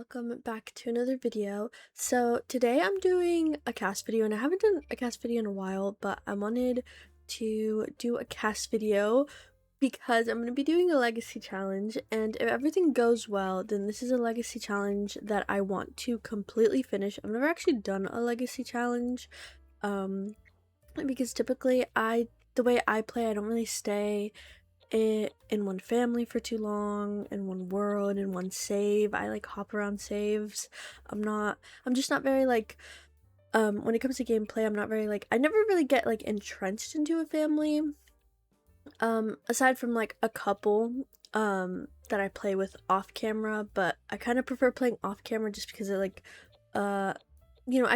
welcome back to another video. So today I'm doing a cast video, and I haven't done a cast video in a while, but I wanted to do a cast video because I'm going to be doing a legacy challenge, and if everything goes well, then this is a legacy challenge that I want to completely finish. I've never actually done a legacy challenge because typically the way I play, I don't really stay in one family for too long, in one world, in one save. I like hop around saves. I'm just not very like when it comes to gameplay, I'm not very like I never really get like entrenched into a family. Aside from like a couple that I play with off camera, but I kind of prefer playing off camera just because it like I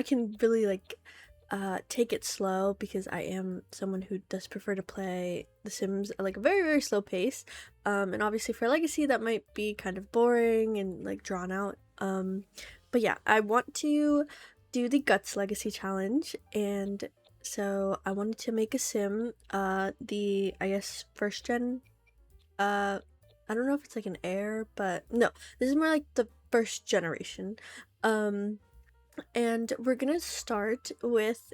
can really like take it slow because I am someone who does prefer to play The Sims at like a very, very slow pace. And obviously for Legacy that might be kind of boring and like drawn out. But yeah, I want to do the Guts Legacy Challenge, and so I wanted to make a Sim, the I guess first gen, I don't know if it's like an heir, but no, this is more like the first generation. And we're gonna start with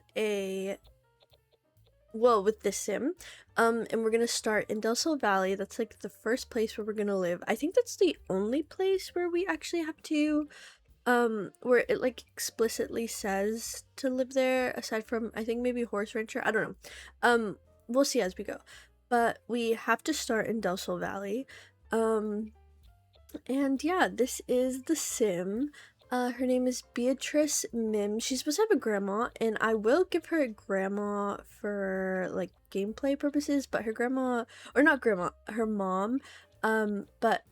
with this sim, and we're gonna start in Del Sol Valley. That's like the first place where we're gonna live. I think that's the only place where we actually have to where it like explicitly says to live there, aside from I think maybe Horse Rancher. I don't know. We'll see as we go, but we have to start in Del Sol Valley. And yeah, this is the sim. Her name is Beatrice Mim. She's supposed to have a grandma, and I will give her a grandma for like gameplay purposes, but her grandma, or not grandma, her mom, but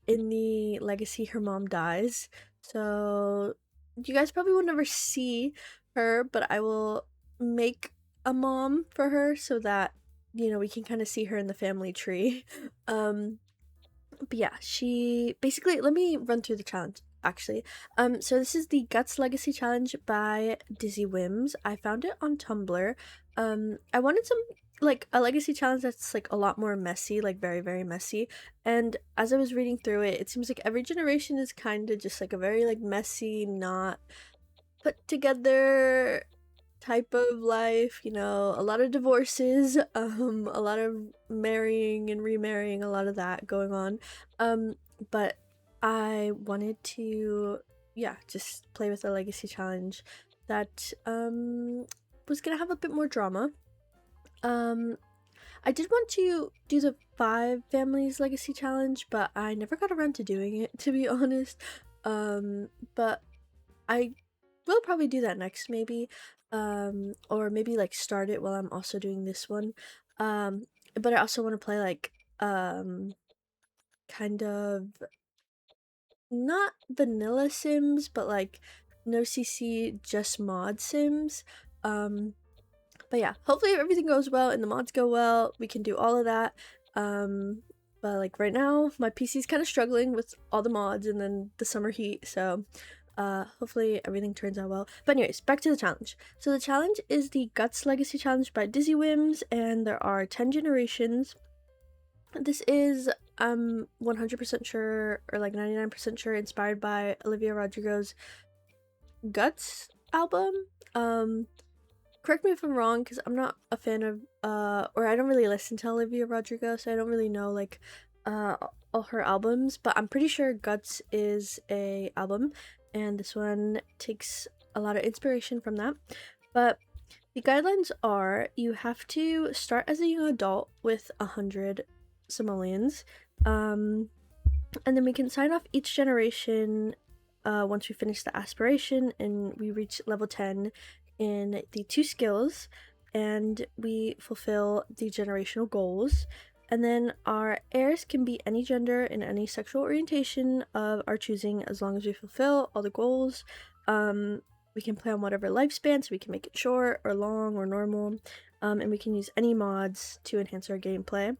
in the legacy, her mom dies. So you guys probably will never see her, but I will make a mom for her so that, we can kind of see her in the family tree. But yeah, she basically, let me run through the challenge actually. So this is the Guts Legacy Challenge by dizzywhims. I found it on Tumblr. I wanted some like a legacy challenge that's like a lot more messy, like very, very messy. And as I was reading through it, it seems like every generation is kind of just like a very like messy, not put together type of life, a lot of divorces, a lot of marrying and remarrying, a lot of that going on. But I wanted to just play with a legacy challenge that was gonna have a bit more drama. I did want to do the 5 families legacy challenge, but I never got around to doing it, to be honest. But I will probably do that next, maybe, or maybe like start it while I'm also doing this one. But I also want to play like kind of not vanilla Sims, but like no CC, just mod Sims. But yeah, hopefully if everything goes well and the mods go well, we can do all of that. But like right now, my PC's kind of struggling with all the mods and then the summer heat, so hopefully everything turns out well. But anyways, back to the challenge. So the challenge is the Guts Legacy Challenge by dizzywhims, and there are 10 generations. This is 100% sure, or like 99% sure, inspired by Olivia Rodrigo's Guts album. Correct me if I'm wrong, because I'm not a fan of or I don't really listen to Olivia Rodrigo, so I don't really know like all her albums, but I'm pretty sure Guts is a album, and this one takes a lot of inspiration from that. But the guidelines are you have to start as a young adult with 100 simoleons, and then we can sign off each generation once we finish the aspiration and we reach level 10 in the 2 skills and we fulfill the generational goals. And then our heirs can be any gender and any sexual orientation of our choosing, as long as we fulfill all the goals. We can play on whatever lifespan, so we can make it short or long or normal, and we can use any mods to enhance our gameplay.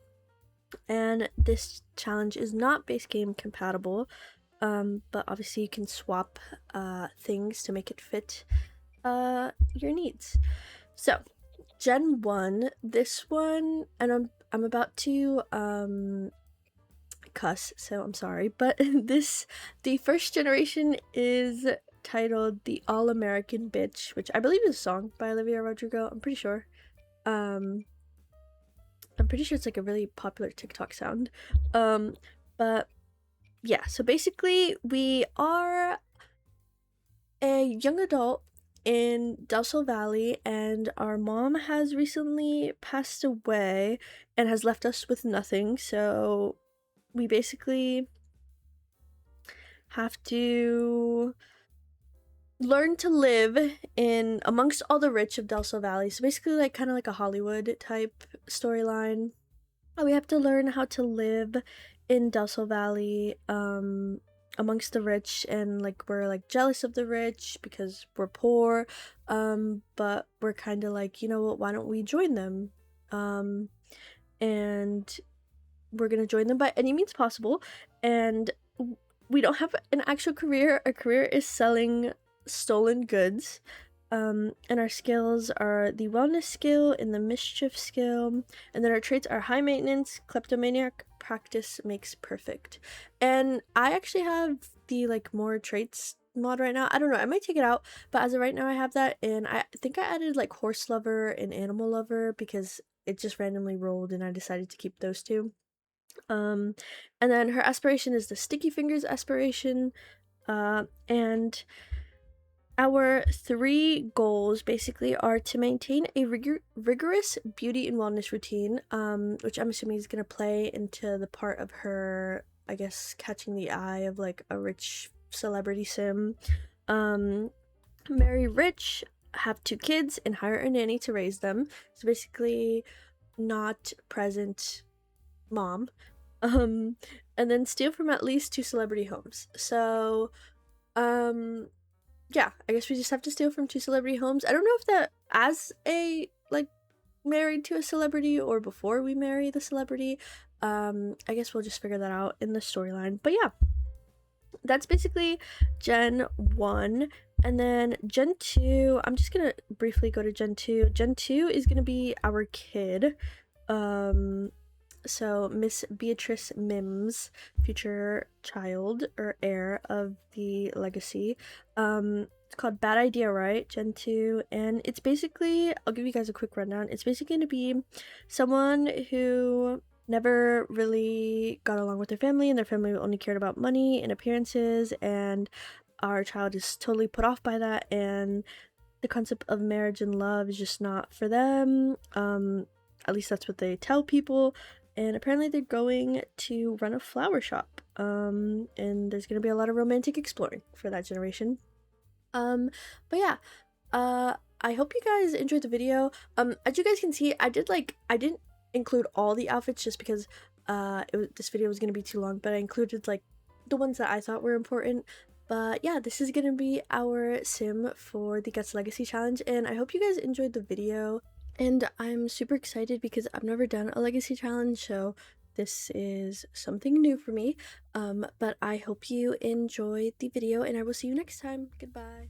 And this challenge is not base game compatible, but obviously you can swap things to make it fit your needs. So Gen 1, this one, and I'm about to cuss, so I'm sorry. But the first generation is titled The All-American Bitch, which I believe is a song by Olivia Rodrigo. I'm pretty sure. I'm pretty sure it's like a really popular TikTok sound. But yeah, so basically we are a young adult in Del Valley, and our mom has recently passed away and has left us with nothing. So we basically have to learn to live in amongst all the rich of Del Valley. So basically, like kind of like a Hollywood type storyline. We have to learn how to live in Del Valley, amongst the rich, and like we're like jealous of the rich because we're poor, but we're kind of like, you know what, why don't we join them? And we're gonna join them by any means possible, and we don't have an actual career. Our career is selling stolen goods. And our skills are the wellness skill and the mischief skill, and then our traits are high maintenance, kleptomaniac, practice makes perfect. And I actually have the like more traits mod right now. I don't know, I might take it out, but as of right now I have that, and I think I added like horse lover and animal lover because it just randomly rolled and I decided to keep those two. And then her aspiration is the sticky fingers aspiration, and our 3 goals basically are to maintain a rigorous beauty and wellness routine, which I'm assuming is going to play into the part of her, I guess, catching the eye of like a rich celebrity sim. Marry rich, have 2 kids, and hire a nanny to raise them. So basically, not present mom. And then steal from at least 2 celebrity homes. So, yeah, I guess we just have to steal from 2 celebrity homes. I don't know if that as a like married to a celebrity or before we marry the celebrity. I guess we'll just figure that out in the storyline. But yeah, that's basically Gen 1. And then Gen 2, I'm just gonna briefly go to Gen 2. Gen 2 is gonna be our kid. So Miss Beatrice Mims, future child or heir of the legacy. It's called Bad Idea, right? Gen 2. And it's basically, I'll give you guys a quick rundown. It's basically going to be someone who never really got along with their family, and their family only cared about money and appearances, and our child is totally put off by that, and the concept of marriage and love is just not for them. At least that's what they tell people. And apparently they're going to run a flower shop. And there's gonna be a lot of romantic exploring for that generation. But yeah, I hope you guys enjoyed the video. As you guys can see, I didn't include all the outfits just because this video was gonna be too long, but I included like the ones that I thought were important. But yeah, this is gonna be our sim for the Guts Legacy Challenge, and I hope you guys enjoyed the video. And I'm super excited because I've never done a legacy challenge, so this is something new for me. But I hope you enjoyed the video, and I will see you next time. Goodbye.